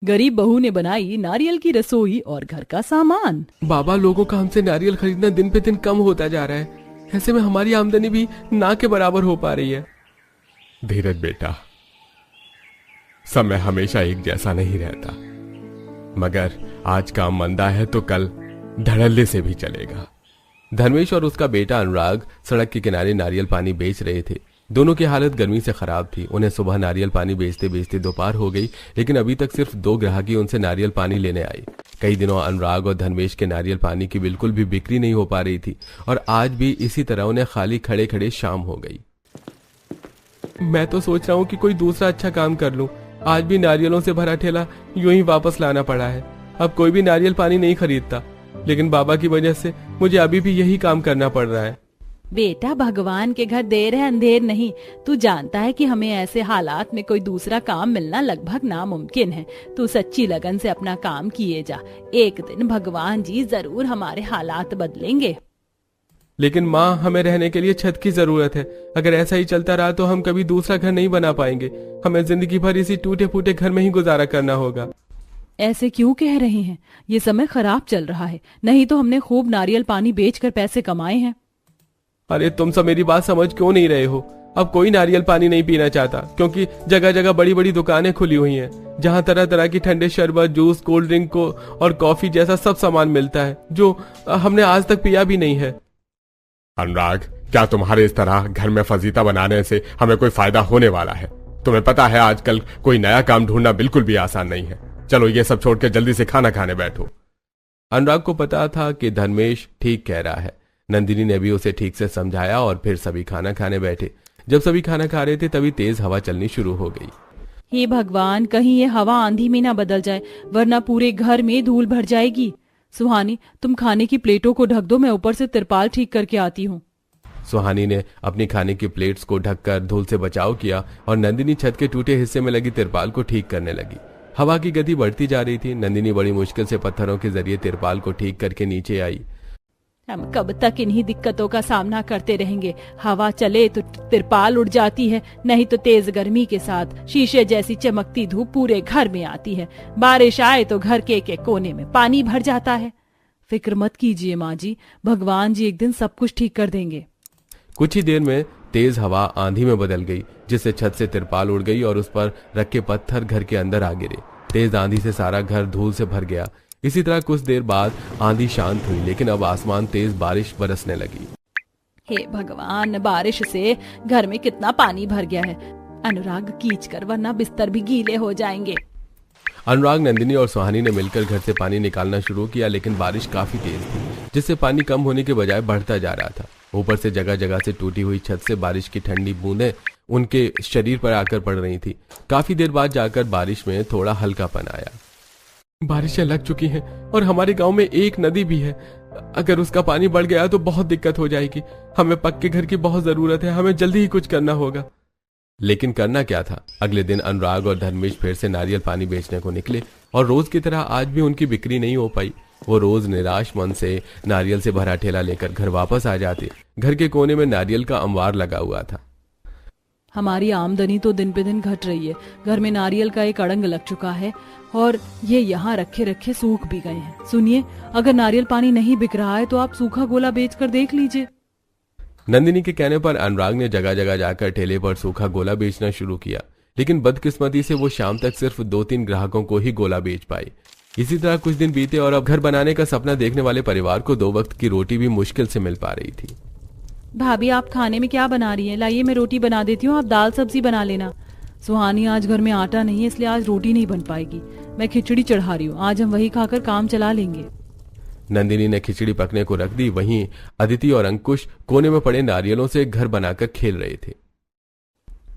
गरीब बहू ने बनाई नारियल की रसोई और घर का सामान। बाबा, लोगों का हमसे नारियल खरीदना दिन पे दिन कम होता जा रहा है। ऐसे में हमारी आमदनी भी ना के बराबर हो पा रही है। धीरज बेटा, समय हमेशा एक जैसा नहीं रहता, मगर आज काम मंदा है तो कल धड़ल्ले से भी चलेगा। धर्मेश और उसका बेटा अनुराग सड़क के किनारे नारियल पानी बेच रहे थे। दोनों की हालत गर्मी से खराब थी। उन्हें सुबह नारियल पानी बेचते बेचते दोपहर हो गई, लेकिन अभी तक सिर्फ 2 ग्राहक ही उनसे नारियल पानी लेने आए। कई दिनों अनुराग और धर्मेश के नारियल पानी की बिल्कुल भी बिक्री नहीं हो पा रही थी और आज भी इसी तरह उन्हें खाली खड़े खड़े शाम हो गई। मैं तो सोच रहा हूँ कि कोई दूसरा अच्छा काम कर लूं। आज भी नारियलों से भरा ठेला यूं ही वापस लाना पड़ा है। अब कोई भी नारियल पानी नहीं खरीदता, लेकिन बाबा की वजह से मुझे अभी भी यही काम करना पड़ रहा है। बेटा, भगवान के घर देर है अंधेर नहीं। तू जानता है कि हमें ऐसे हालात में कोई दूसरा काम मिलना लगभग नामुमकिन है। तू सच्ची लगन से अपना काम किए जा। एक दिन भगवान जी जरूर हमारे हालात बदलेंगे। लेकिन माँ, हमें रहने के लिए छत की जरूरत है। अगर ऐसा ही चलता रहा तो हम कभी दूसरा घर नहीं बना पाएंगे। हमें जिंदगी भर इसी टूटे फूटे घर में ही गुजारा करना होगा। ऐसे क्यों कह रहे हैं? ये समय खराब चल रहा है, नहीं तो हमने खूब नारियल पानी बेचकर पैसे कमाए हैं। अरे, तुम सब मेरी बात समझ क्यों नहीं रहे हो? अब कोई नारियल पानी नहीं पीना चाहता, क्योंकि जगह जगह बड़ी बड़ी दुकानें खुली हुई हैं, जहां तरह तरह की ठंडे शरबत, जूस, कोल्ड ड्रिंक को और कॉफी जैसा सब सामान मिलता है, जो हमने आज तक पिया भी नहीं है। अनुराग, क्या तुम्हारे इस तरह घर में फजीता बनाने से हमें कोई फायदा होने वाला है? तुम्हें पता है आजकल कोई नया काम ढूंढना बिल्कुल भी आसान नहीं है। चलो ये सब छोड़कर जल्दी से खाना खाने बैठो। अनुराग को पता था कि धर्मेश ठीक कह रहा है। नंदिनी ने भी उसे ठीक से समझाया और फिर सभी खाना खाने बैठे। जब सभी खाना खा रहे थे तभी तेज हवा चलनी शुरू हो गई। हे भगवान, कहीं ये हवा आंधी में ना बदल जाए, वरना पूरे घर में धूल भर जाएगी। सुहानी, तुम खाने की प्लेटों को ढक दो, मैं ऊपर से तिरपाल ठीक करके आती हूँ। सुहानी ने अपनी खाने की प्लेट्स को ढककर धूल से बचाव किया और नंदिनी छत के टूटे हिस्से में लगी तिरपाल को ठीक करने लगी। हवा की गति बढ़ती जा रही थी। नंदिनी बड़ी मुश्किल से पत्थरों के जरिए तिरपाल को ठीक करके नीचे आई। हम कब तक इन्हीं दिक्कतों का सामना करते रहेंगे? हवा चले तो तिरपाल उड़ जाती है, नहीं तो तेज गर्मी के साथ शीशे जैसी चमकती धूप पूरे घर में आती है। बारिश आए तो घर के एक कोने में पानी भर जाता है। फिक्र मत कीजिए माँ जी, भगवान जी एक दिन सब कुछ ठीक कर देंगे। कुछ ही देर में तेज हवा आंधी में बदल गई, जिससे छत से तिरपाल उड़ गई और उस पर रखे पत्थर घर के अंदर आ गिरे। तेज आंधी से सारा घर धूल से भर गया। इसी तरह कुछ देर बाद आंधी शांत हुई, लेकिन अब आसमान तेज बारिश बरसने लगी। हे भगवान, बारिश से घर में कितना पानी भर गया है। अनुराग खींच कर, वरना बिस्तर भी गीले हो जाएंगे। अनुराग, नंदिनी और सुहानी ने मिलकर घर से पानी निकालना शुरू किया, लेकिन बारिश काफी तेज थी, जिससे पानी कम होने के बजाय बढ़ता जा रहा था। ऊपर से जगह जगह से टूटी हुई छत से बारिश की ठंडी बूंदें उनके शरीर पर आकर पड़ रही थी। काफी देर बाद जाकर बारिश में थोड़ा हल्कापन आया। बारिशें लग चुकी हैं और हमारे गांव में एक नदी भी है। अगर उसका पानी बढ़ गया तो बहुत दिक्कत हो जाएगी। हमें पक्के घर की बहुत जरूरत है। हमें जल्दी ही कुछ करना होगा। लेकिन करना क्या था? अगले दिन अनुराग और धर्मेश फिर से नारियल पानी बेचने को निकले और रोज की तरह आज भी उनकी बिक्री नहीं हो पाई। वो रोज निराश मन से नारियल से भरा ठेला लेकर घर वापस आ जाते। घर के कोने में नारियल का अंबार लगा हुआ था। हमारी आमदनी तो दिन पे दिन घट रही है। घर में नारियल का एक अड़ंग लग चुका है और ये यहाँ रखे रखे सूख भी गए हैं। सुनिए, अगर नारियल पानी नहीं बिक रहा है तो आप सूखा गोला बेचकर देख लीजिए। नंदिनी के कहने पर अनुराग ने जगह जगह जाकर ठेले पर सूखा गोला बेचना शुरू किया, लेकिन बदकिस्मती से वो शाम तक सिर्फ 2-3 ग्राहकों को ही गोला बेच पाए। इसी तरह कुछ दिन बीते और अब घर बनाने का सपना देखने वाले परिवार को 2 वक्त की रोटी भी मुश्किल से मिल पा रही थी। भाभी, आप खाने में क्या बना रही हैं? लाइए मैं रोटी बना देती हूँ, आप दाल सब्जी बना लेना। सुहानी, आज घर में आटा नहीं है, इसलिए आज रोटी नहीं बन पाएगी। मैं खिचड़ी चढ़ा रही हूँ, आज हम वही खाकर काम चला लेंगे। नंदिनी ने खिचड़ी पकने को रख दी। वहीं अदिति और अंकुश कोने में पड़े नारियलों से घर बनाकर खेल रहे थे।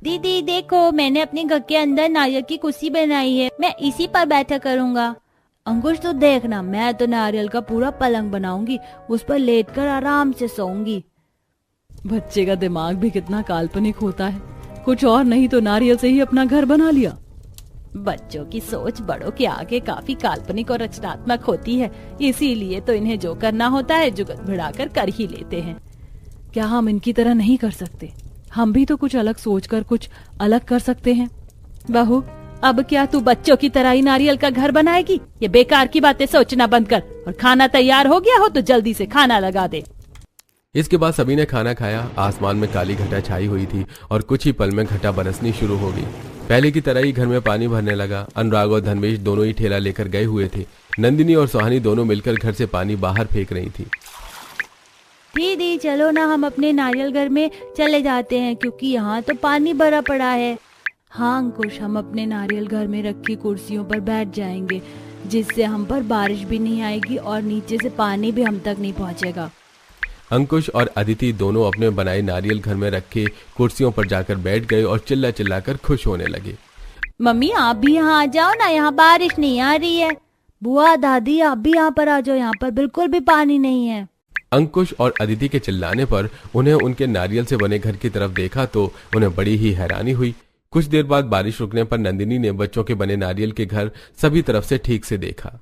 दीदी देखो, मैंने अपने घर के अंदर नारियल की कुर्सी बनाई है, मैं इसी पर बैठा करूँगा। अंकुश, तो देखना, मैं तो नारियल का पूरा पलंग बनाऊंगी, उस पर लेटकर आराम से सोऊंगी। बच्चे का दिमाग भी कितना काल्पनिक होता है। कुछ और नहीं तो नारियल से ही अपना घर बना लिया। बच्चों की सोच बड़ों के आगे काफी काल्पनिक और रचनात्मक होती है, इसीलिए तो इन्हें जो करना होता है जुगत भिड़ाकर कर ही लेते हैं। क्या हम इनकी तरह नहीं कर सकते? हम भी तो कुछ अलग सोचकर कुछ अलग कर सकते हैं। बहू, अब क्या तू बच्चों की तरह ही नारियल का घर बनाएगी? ये बेकार की बातें सोचना बंद कर और खाना तैयार हो गया हो तो जल्दी से खाना लगा दे। इसके बाद सभी ने खाना खाया। आसमान में काली घटा छाई हुई थी और कुछ ही पल में घटा बरसनी शुरू हो गई। पहले की तरह ही घर में पानी भरने लगा। अनुराग और धनवेश दोनों ही ठेला लेकर गए हुए थे। नंदिनी और सुहानी दोनों मिलकर घर से पानी बाहर फेंक रही थी। दीदी चलो ना हम अपने नारियल घर में चले जाते हैं, क्योंकि यहाँ तो पानी भरा पड़ा है। हाँ अंकुश, हम अपने नारियल घर में रखी कुर्सियों पर बैठ जाएंगे, जिससे हम पर बारिश भी नहीं आएगी और नीचे से पानी भी हम तक नहीं पहुँचेगा। अंकुश और अदिति दोनों अपने बनाए नारियल घर में रखे कुर्सियों पर जाकर बैठ गए और चिल्ला चिल्लाकर खुश होने लगे। मम्मी आप भी यहाँ आ जाओ ना, यहाँ बारिश नहीं आ रही है। बुआ दादी आप भी यहाँ पर आ जाओ, यहाँ पर बिल्कुल भी पानी नहीं है। अंकुश और अदिति के चिल्लाने पर उन्हें उनके नारियल से बने घर की तरफ देखा तो उन्हें बड़ी ही हैरानी हुई। कुछ देर बाद बारिश रुकने पर नंदिनी ने बच्चों के बने नारियल के घर सभी तरफ से ठीक से देखा।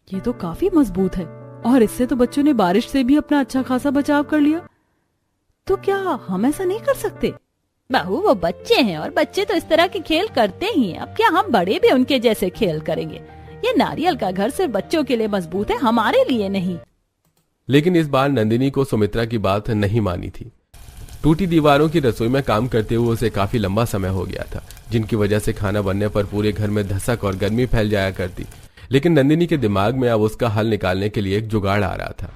ये तो काफी मजबूत है और इससे तो बच्चों ने बारिश से भी अपना अच्छा खासा बचाव कर लिया। तो क्या हम ऐसा नहीं कर सकते? बहू वो बच्चे हैं और बच्चे तो इस तरह के खेल करते ही हैं। अब क्या हम बड़े भी उनके जैसे खेल करेंगे? ये नारियल का घर सिर्फ बच्चों के लिए मजबूत है, हमारे लिए नहीं। लेकिन इस बार नंदिनी को सुमित्रा की बात नहीं मानी थी। टूटी दीवारों की रसोई में काम करते हुए उसे काफी लंबा समय हो गया था, जिनकी वजह से खाना बनने पर पूरे घर में धसक और गर्मी फैल जाया करती। लेकिन नंदिनी के दिमाग में अब उसका हल निकालने के लिए एक जुगाड़ आ रहा था।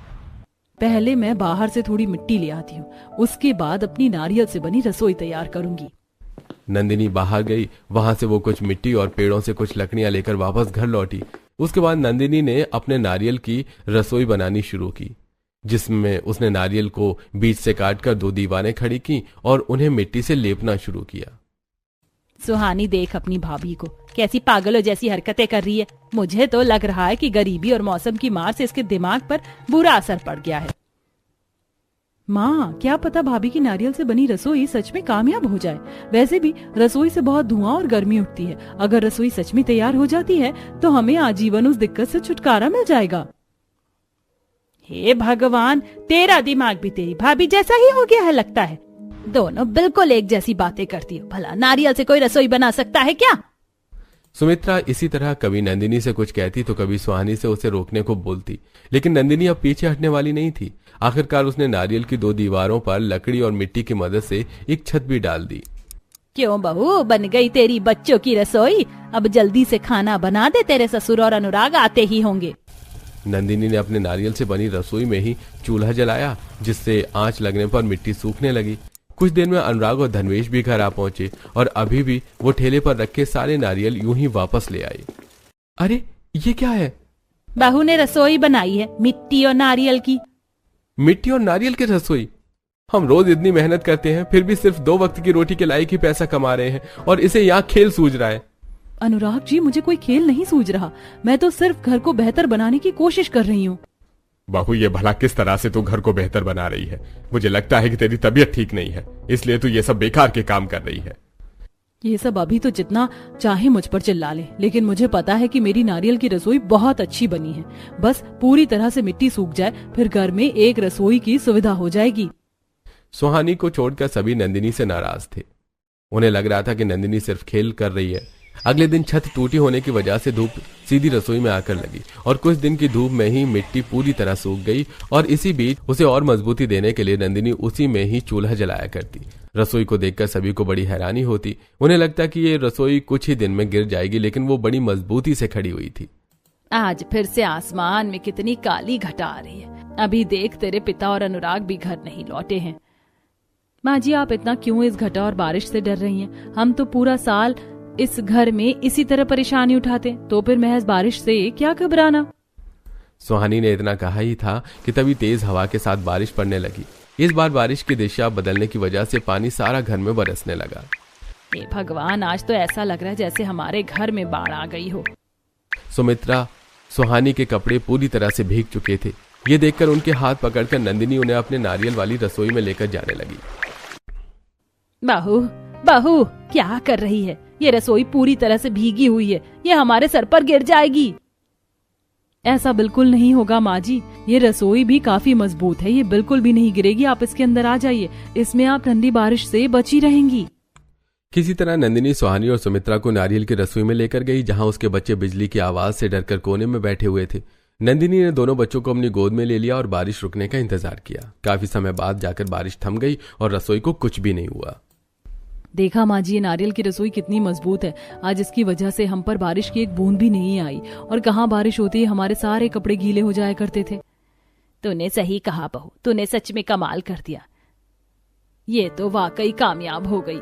पहले मैं बाहर से थोड़ी मिट्टी ले आती हूँ, उसके बाद अपनी नारियल से बनी रसोई तैयार करूंगी। नंदिनी बाहर गई। वहां से वो कुछ मिट्टी और पेड़ों से कुछ लकड़ियां लेकर वापस घर लौटी। उसके बाद नंदिनी ने अपने नारियल की रसोई बनानी शुरू की, जिसमें उसने नारियल को बीच से काटकर 2 दीवारें खड़ी की और उन्हें मिट्टी से लेपना शुरू किया। सुहानी देख अपनी भाभी को, कैसी पागलों जैसी हरकतें कर रही है। मुझे तो लग रहा है कि गरीबी और मौसम की मार से इसके दिमाग पर बुरा असर पड़ गया है। माँ, क्या पता भाभी की नारियल से बनी रसोई सच में कामयाब हो जाए। वैसे भी रसोई से बहुत धुआं और गर्मी उठती है। अगर रसोई सच में तैयार हो जाती है तो हमें आजीवन उस दिक्कत से छुटकारा मिल जाएगा। हे भगवान, तेरा दिमाग भी तेरी भाभी जैसा ही हो गया है लगता है। दोनों बिल्कुल एक जैसी बातें करती हो। भला नारियल से कोई रसोई बना सकता है क्या? सुमित्रा इसी तरह कभी नंदिनी से कुछ कहती तो कभी सुहानी से उसे रोकने को बोलती, लेकिन नंदिनी अब पीछे हटने वाली नहीं थी। आखिरकार उसने नारियल की 2 दीवारों पर लकड़ी और मिट्टी की मदद से एक छत भी डाल दी। क्यों बहू, बन गई तेरी बच्चों की रसोई? अब जल्दी से खाना बना दे, तेरे ससुर और अनुराग आते ही होंगे। नंदिनी ने अपने नारियल से बनी रसोई में ही चूल्हा जलाया, जिससे आंच लगने पर मिट्टी सूखने लगी। कुछ देर में अनुराग और धनवेश भी घर आ पहुंचे और अभी भी वो ठेले पर रखे सारे नारियल यूं ही वापस ले आए। अरे ये क्या है? बहू ने रसोई बनाई है, मिट्टी और नारियल की। मिट्टी और नारियल की रसोई? हम रोज इतनी मेहनत करते हैं, फिर भी सिर्फ 2 वक्त की रोटी के लायक ही पैसा कमा रहे हैं और इसे यहाँ खेल सूझ रहा है। अनुराग जी, मुझे कोई खेल नहीं सूझ रहा। मैं तो सिर्फ घर को बेहतर बनाने की कोशिश कर रही हूँ। बहू, ये भला किस तरह से तू घर को बेहतर बना रही है? मुझे लगता है कि तेरी तबीयत ठीक नहीं है, इसलिए तू ये सब बेकार के काम कर रही है। ये सब अभी तो जितना चाहे मुझ पर चिल्ला ले, लेकिन मुझे पता है कि मेरी नारियल की रसोई बहुत अच्छी बनी है। बस पूरी तरह से मिट्टी सूख जाए, फिर घर में एक रसोई की सुविधा हो जाएगी। सुहानी को छोड़कर सभी नंदिनी से नाराज थे। उन्हें लग रहा था कि नंदिनी सिर्फ खेल कर रही है। अगले दिन छत टूटी होने की वजह से धूप सीधी रसोई में आकर लगी और कुछ दिन की धूप में ही मिट्टी पूरी तरह सूख गई। और इसी बीच उसे और मजबूती देने के लिए नंदिनी उसी में ही चूल्हा जलाया करती। रसोई को देखकर सभी को बड़ी हैरानी होती। उन्हें लगता कि ये रसोई कुछ ही दिन में गिर जाएगी, लेकिन वो बड़ी मजबूती से खड़ी हुई थी। आज फिर से आसमान में कितनी काली घटा आ रही है। अभी देख, तेरे पिता और अनुराग भी घर नहीं लौटे हैं। माँ जी, आप इतना क्यों इस घटा और बारिश से डर रही हैं? हम तो पूरा साल इस घर में इसी तरह परेशानी उठाते, तो फिर महज बारिश से क्या घबराना। सुहानी ने इतना कहा ही था कि तभी तेज हवा के साथ बारिश पड़ने लगी। इस बार बारिश की दिशा बदलने की वजह से पानी सारा घर में बरसने लगा। हे भगवान, आज तो ऐसा लग रहा है जैसे हमारे घर में बाढ़ आ गई हो। सुमित्रा, सुहानी के कपड़े पूरी तरह से भीग चुके थे। ये देखकर उनके हाथ पकड़कर नंदिनी उन्हें अपने नारियल वाली रसोई में लेकर जाने लगी। बहू, बहू, क्या कर रही है? ये रसोई पूरी तरह से भीगी हुई है, ये हमारे सर पर गिर जाएगी। ऐसा बिल्कुल नहीं होगा माँ जी, ये रसोई भी काफी मजबूत है, ये बिल्कुल भी नहीं गिरेगी। आप इसके अंदर आ जाइए, इसमें आप ठंडी बारिश से बची रहेंगी। किसी तरह नंदिनी सुहानी और सुमित्रा को नारियल की रसोई में लेकर गई, जहां उसके बच्चे बिजली की आवाज से डरकर कोने में बैठे हुए थे। नंदिनी ने दोनों बच्चों को अपनी गोद में ले लिया और बारिश रुकने का इंतजार किया। काफी समय बाद जाकर बारिश थम गई और रसोई को कुछ भी नहीं हुआ। देखा माँ जी, ये नारियल की रसोई कितनी मजबूत है। आज इसकी वजह से हम पर बारिश की एक बूंद भी नहीं आई, और कहाँ बारिश होती है हमारे सारे कपड़े गीले हो जाया करते थे। तूने सही कहा बहू, तूने सच में कमाल कर दिया। ये तो वाकई कामयाब हो गई।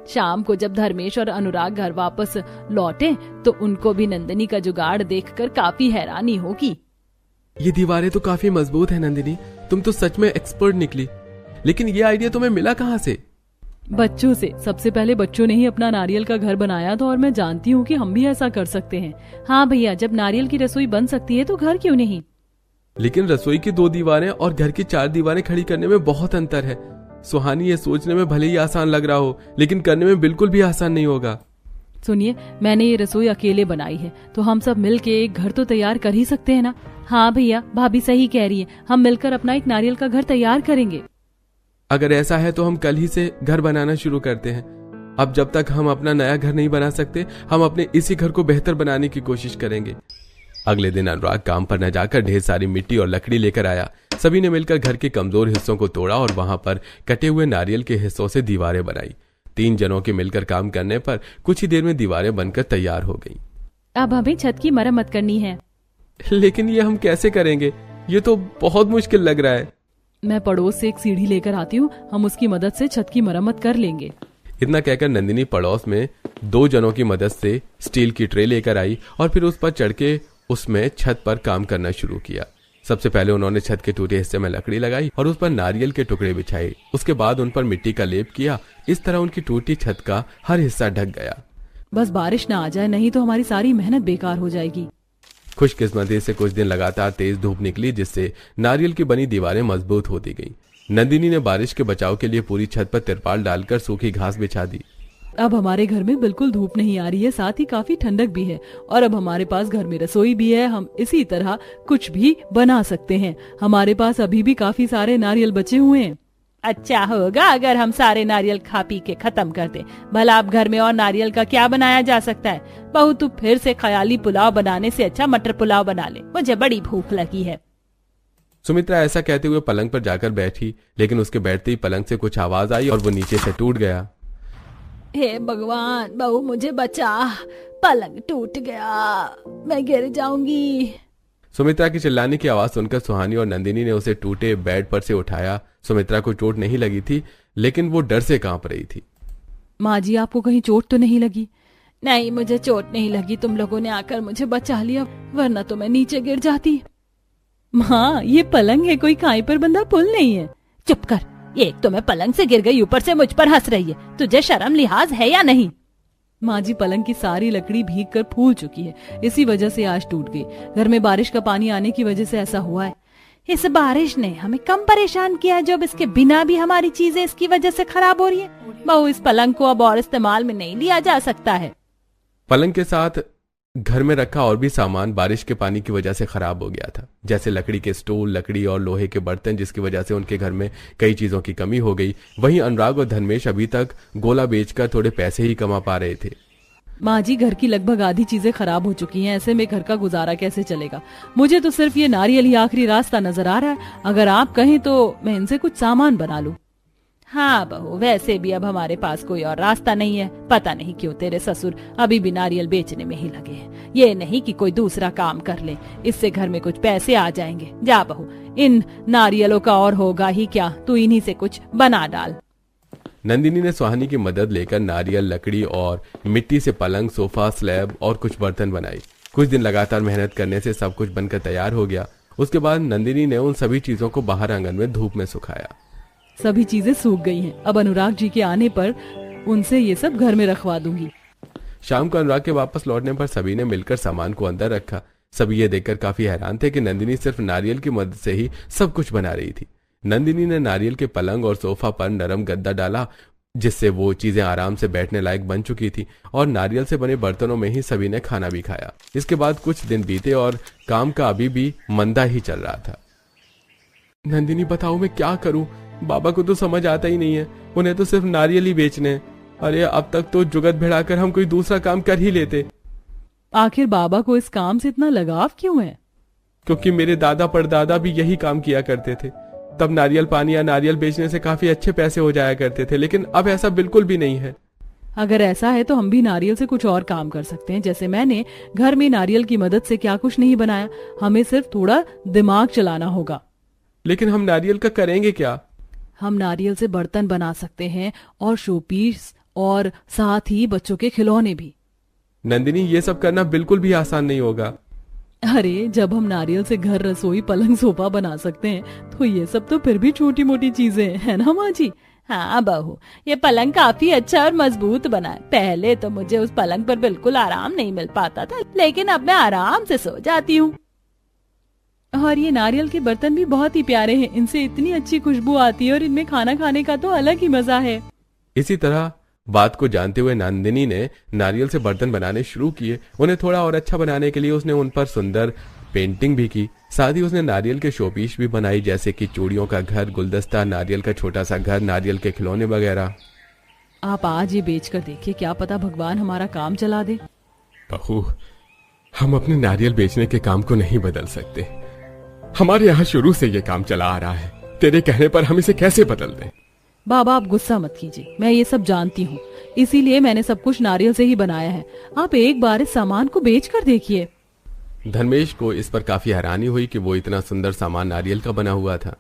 शाम को जब धर्मेश और अनुराग घर वापस लौटे तो उनको भी नंदिनी का जुगाड़ देखकर काफी हैरानी होगी। ये दीवारें तो काफी मजबूत है नंदिनी, तुम तो सच में एक्सपर्ट निकली। लेकिन ये आइडिया तुम्हें मिला कहाँ से? बच्चों से। सबसे पहले बच्चों ने ही अपना नारियल का घर बनाया था, और मैं जानती हूँ कि हम भी ऐसा कर सकते हैं। हाँ भैया, जब नारियल की रसोई बन सकती है तो घर क्यों नहीं। लेकिन रसोई की 2 दीवारें और घर की 4 दीवारें खड़ी करने में बहुत अंतर है। सुहानी, ये सोचने में भले ही आसान लग रहा हो, लेकिन करने में बिल्कुल भी आसान नहीं होगा। सुनिए, मैंने ये रसोई अकेले बनाई है, तो हम सब मिलके एक घर तो तैयार कर ही सकते हैं ना। हाँ भैया, भाभी सही कह रही है, हम मिलकर अपना एक नारियल का घर तैयार करेंगे। अगर ऐसा है तो हम कल ही से घर बनाना शुरू करते हैं। अब जब तक हम अपना नया घर नहीं बना सकते, हम अपने इसी घर को बेहतर बनाने की कोशिश करेंगे। अगले दिन अनुराग काम पर न जाकर ढेर सारी मिट्टी और लकड़ी लेकर आया। सभी ने मिलकर घर के कमजोर हिस्सों को तोड़ा और वहां पर कटे हुए नारियल के हिस्सों से दीवारें बनाई। 3 जनों के मिलकर काम करने पर कुछ ही देर में दीवारें बनकर तैयार हो गईं। अब हमें छत की मरम्मत करनी है। लेकिन ये हम कैसे करेंगे? ये तो बहुत मुश्किल लग रहा है। मैं पड़ोस से एक सीढ़ी लेकर आती हूँ, हम उसकी मदद से छत की मरम्मत कर लेंगे। इतना कहकर नंदिनी पड़ोस में 2 जनों की मदद से स्टील की ट्रे लेकर आई और फिर उस पर चढ़ के उसमें छत पर काम करना शुरू किया। सबसे पहले उन्होंने छत के टूटे हिस्से में लकड़ी लगाई और उस पर नारियल के टुकड़े बिछाए। उसके बाद उन पर मिट्टी का लेप किया। इस तरह उनकी टूटी छत का हर हिस्सा ढक गया। बस बारिश ना आ जाए, नहीं तो हमारी सारी मेहनत बेकार हो जाएगी। खुशकिस्मती से कुछ दिन लगातार तेज धूप निकली, जिससे नारियल की बनी दीवारें मजबूत होती गईं। नंदिनी ने बारिश के बचाव के लिए पूरी छत पर तिरपाल डालकर सूखी घास बिछा दी। अब हमारे घर में बिल्कुल धूप नहीं आ रही है, साथ ही काफी ठंडक भी है, और अब हमारे पास घर में रसोई भी है। हम इसी तरह कुछ भी बना सकते हैं। हमारे पास अभी भी काफी सारे नारियल बचे हुए हैं। अच्छा होगा अगर हम सारे नारियल खा पी के खत्म कर दें। भला अब घर में और नारियल का क्या बनाया जा सकता है? बहू, तू फिर से ख्याली पुलाव बनाने से अच्छा मटर पुलाव बना ले, मुझे बड़ी भूख लगी है। सुमित्रा ऐसा कहते हुए पलंग पर जाकर बैठी, लेकिन उसके बैठते ही पलंग से कुछ आवाज आई और वो नीचे से टूट गया। हे भगवान, बहू मुझे बचा, पलंग टूट गया, मैं गिर जाऊंगी। सुमित्रा की चिल्लाने की आवाज सुनकर सुहानी और नंदिनी ने उसे टूटे बेड पर से उठाया। सुमित्रा को चोट नहीं लगी थी, लेकिन वो डर से कांप रही थी। माँ जी, आपको कहीं चोट तो नहीं लगी? नहीं, मुझे चोट नहीं लगी, तुम लोगों ने आकर मुझे बचा लिया, वरना तो मैं नीचे गिर जाती। माँ, ये पलंग है, कोई काई पर बंधा पुल नहीं है। चुप कर, एक तो मैं पलंग से गिर गई, ऊपर से मुझ पर हंस रही है। तुझे शर्म लिहाज है या नहीं? माँ जी, पलंग की सारी लकड़ी भीग कर फूल चुकी है, इसी वजह से आज टूट गई। घर में बारिश का पानी आने की वजह से ऐसा हुआ है। इस बारिश ने हमें कम परेशान किया, जब इसके बिना भी हमारी चीजें इसकी वजह से खराब हो रही है। बहू, इस पलंग को अब और इस्तेमाल में नहीं लिया जा सकता है। पलंग के साथ घर में रखा और भी सामान बारिश के पानी की वजह से खराब हो गया था, जैसे लकड़ी के स्टूल, लकड़ी और लोहे के बर्तन, जिसकी वजह से उनके घर में कई चीजों की कमी हो गई। वहीं अनुराग और धर्मेश अभी तक गोला बेचकर थोड़े पैसे ही कमा पा रहे थे। माँ जी, घर की लगभग आधी चीजें खराब हो चुकी हैं, ऐसे में घर का गुजारा कैसे चलेगा? मुझे तो सिर्फ ये नारियल ही आखिरी रास्ता नजर आ रहा है। अगर आप कहें तो मैं इनसे कुछ सामान बना लूं। हाँ बहू, वैसे भी अब हमारे पास कोई और रास्ता नहीं है। पता नहीं क्यों तेरे ससुर अभी भी नारियल बेचने में ही लगे हैं। ये नहीं कि कोई दूसरा काम कर ले, इससे घर में कुछ पैसे आ जाएंगे। जा बहू, इन नारियलों का और होगा ही क्या, तू इन्हीं से कुछ बना डाल। नंदिनी ने सुहानी की मदद लेकर नारियल, लकड़ी और मिट्टी से पलंग, सोफा, स्लैब और कुछ बर्तन बनाए। कुछ दिन लगातार मेहनत करने से सब कुछ बनकर तैयार हो गया। उसके बाद नंदिनी ने उन सभी चीजों को बाहर आंगन में धूप में सुखाया। सभी चीजें सूख गई हैं। अब अनुराग जी के आने पर उनसे ये सब घर में रखवा दूंगी। शाम को अनुराग के वापस लौटने पर सभी ने मिलकर सामान को अंदर रखा। सभी ये देखकर काफी हैरान थे कि नंदिनी सिर्फ नारियल की मदद से ही सब कुछ बना रही थी। नंदिनी ने नारियल के पलंग और सोफा पर नरम गद्दा डाला, जिससे वो चीजें आराम से बैठने लायक बन चुकी थी, और नारियल से बने बर्तनों में ही सभी ने खाना भी खाया। इसके बाद कुछ दिन बीते और काम का अभी भी मंदा ही चल रहा था। नंदिनी, बताओ मैं क्या करूं? बाबा को तो समझ आता ही नहीं है, उन्हें तो सिर्फ नारियल ही बेचने हैं। अरे अब तक तो जुगत भिड़ाकर हम कोई दूसरा काम कर ही लेते। आखिर बाबा को इस काम से इतना लगाव क्यों है? क्योंकि मेरे दादा परदादा भी यही काम किया करते थे। तब नारियल पानी या नारियल बेचने से काफी अच्छे पैसे हो जाया करते थे, लेकिन अब ऐसा बिल्कुल भी नहीं है। अगर ऐसा है तो हम भी नारियल से कुछ और काम कर सकते हैं। जैसे मैंने घर में नारियल की मदद से क्या कुछ नहीं बनाया, हमें सिर्फ थोड़ा दिमाग चलाना होगा। लेकिन हम नारियल का करेंगे क्या? हम नारियल से बर्तन बना सकते हैं और शोपीस और साथ ही बच्चों के खिलौने भी। नंदिनी, ये सब करना बिल्कुल भी आसान नहीं होगा। अरे जब हम नारियल से घर, रसोई, पलंग, सोफा बना सकते हैं तो ये सब तो फिर भी छोटी मोटी चीजें हैं ना माँ जी? हाँ बहू, ये पलंग काफी अच्छा और मजबूत बना है। पहले तो मुझे उस पलंग पर बिल्कुल आराम नहीं मिल पाता था, लेकिन अब मैं आराम से सो जाती हूँ। और ये नारियल के बर्तन भी बहुत ही प्यारे हैं, इनसे इतनी अच्छी खुशबू आती है और इनमें खाना खाने का तो अलग ही मजा है। इसी तरह बात को जानते हुए नंदिनी ने नारियल से बर्तन बनाने शुरू किए। उन्हें थोड़ा और अच्छा बनाने के लिए उसने उन पर सुंदर पेंटिंग भी की। साथ ही उसने नारियल के शोपीस भी बनाई, जैसे कि चूड़ियों का घर, गुलदस्ता, नारियल का छोटा सा घर, नारियल के खिलौने वगैरह। आप आज ये बेचकर देखिए, क्या पता भगवान हमारा काम चला दे। बहू, हम अपने नारियल बेचने के काम को नहीं बदल सकते। हमारे यहाँ शुरू से ये काम चला आ रहा है। तेरे कहने पर हम इसे कैसे बदल दें? बाबा आप गुस्सा मत कीजिए, मैं ये सब जानती हूँ, इसीलिए मैंने सब कुछ नारियल से ही बनाया है। आप एक बार इस सामान को बेच कर देखिए। धर्मेश को इस पर काफी हैरानी हुई कि वो इतना सुंदर सामान नारियल का बना हुआ था।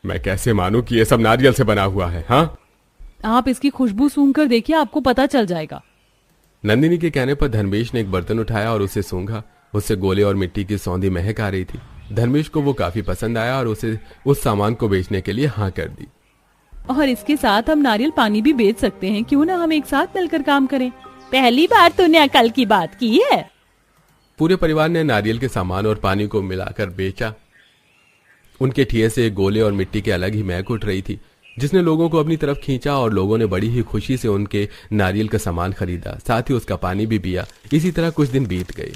मैं कैसे मानूं कि ये सब नारियल से बना हुआ है? हाँ, आप इसकी खुशबू सूंघ कर देखिए, आपको पता चल जाएगा। नंदिनी के कहने पर धर्मेश ने एक बर्तन उठाया और उसे सूंघा। उससे गोले और मिट्टी की सौंधी महक आ रही थी। धर्मेश को वो काफी पसंद आया और उसे उस सामान को बेचने के लिए हाँ कर दी। और इसके साथ हम नारियल पानी भी बेच सकते हैं, क्यों ना हम एक साथ मिलकर काम करें? पहली बार तूने अकल की बात की है। पूरे परिवार ने नारियल के सामान और पानी को मिलाकर बेचा। उनके ठिये से गोले और मिट्टी के अलग ही महक उठ रही थी, जिसने लोगों को अपनी तरफ खींचा और लोगों ने बड़ी ही खुशी से उनके नारियल का सामान खरीदा, साथ ही उसका पानी भी पिया। इसी तरह कुछ दिन बीत गए।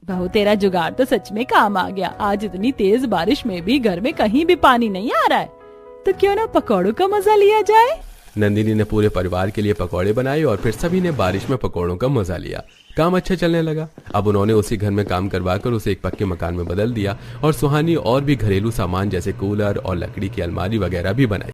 बहू, तेरा जुगाड़ तो सच में काम आ गया। आज इतनी तेज बारिश में भी घर में कहीं भी पानी नहीं आ रहा है, तो क्यों ना पकौड़ों का मजा लिया जाए। नंदिनी ने पूरे परिवार के लिए पकौड़े बनाए और फिर सभी ने बारिश में पकौड़ों का मजा लिया। काम अच्छा चलने लगा। अब उन्होंने उसी घर में काम करवाकर उसे एक पक्के मकान में बदल दिया और सुहानी और भी घरेलू सामान जैसे कूलर और लकड़ी की अलमारी वगैरह भी बनाई।